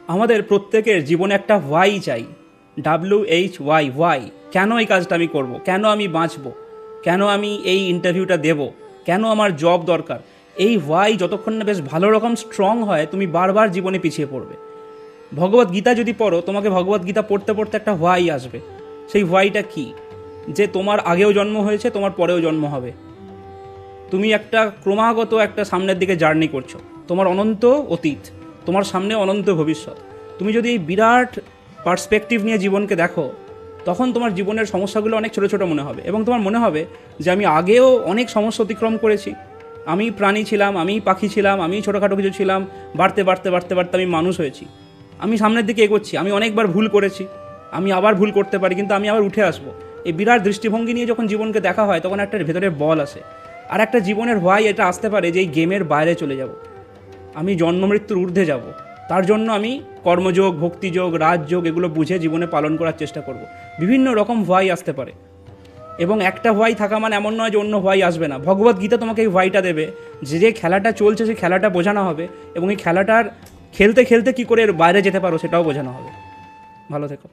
আমাদের প্রত্যেকের জীবনে একটা ওয়াই চাই। WHY, why. কেন এই কাজটা আমি করব, কেন আমি বাঁচব, কেন আমি এই ইন্টারভিউটা দেব, কেন আমার জব দরকার। এই ওয়াই যতক্ষণ না বেশ ভালো রকম স্ট্রং হয়, তুমি বারবার জীবনে পিছিয়ে পড়বে। ভগবত গীতা যদি পড়ো, তোমাকে ভগবত গীতা পড়তে পড়তে একটা হোয়াই আসবে। সেই হোয়াইটা কি? যে তোমার আগেও জন্ম হয়েছে, তোমার পরেও জন্ম হবে। তুমি একটা ক্রমাগত একটা সামনের দিকে জার্নি করছো। তোমার অনন্ত অতীত, তোমার সামনে অনন্ত ভবিষ্যৎ। তুমি যদি এই বিরাট পার্সপেক্টিভ নিয়ে জীবনকে দেখো, তখন তোমার জীবনের সমস্যাগুলো অনেক ছোটো ছোটো মনে হবে এবং তোমার মনে হবে যে আমি আগেও অনেক সমস্যা অতিক্রম করেছি। আমি প্রাণী ছিলাম, আমি পাখি ছিলাম, আমি ছোটোখাটো কিছু ছিলাম, বাড়তে বাড়তে বাড়তে বাড়তে আমি মানুষ হয়েছি। আমি সামনের দিকে এগোচ্ছি। আমি অনেকবার ভুল করেছি, আমি আবার ভুল করতে পারি, কিন্তু আমি আবার উঠে আসবো। এই বিরাট দৃষ্টিভঙ্গি নিয়ে যখন জীবনকে দেখা হয়, তখন একটা ভেতরে বল আসে। আর একটা জীবনের হোয়াই এটা আসতে পারে যে এই গেমের বাইরে চলে যাব, আমি জন্ম মৃত্যুর ঊর্ধ্বে যাব। তার জন্য আমি কর্মযোগ, ভক্তিযোগ, রাজযোগ এগুলো বুঝে জীবনে পালন করার চেষ্টা করব। বিভিন্ন রকম হোয়াই আসতে পারে এবং একটা হোয়াই থাকা মানে এমন নয় যে অন্য হোয়াই আসবে না। ভগবত গীতা তোমাকে এই হোয়াইটা দেবে, যে যে খেলাটা চলছে সেই খেলাটা বোঝানো হবে এবং এই খেলাটার খেলতে খেলতে কী করে এর বাইরে যেতে পারো সেটাও বোঝানো হবে। ভালো থেকো।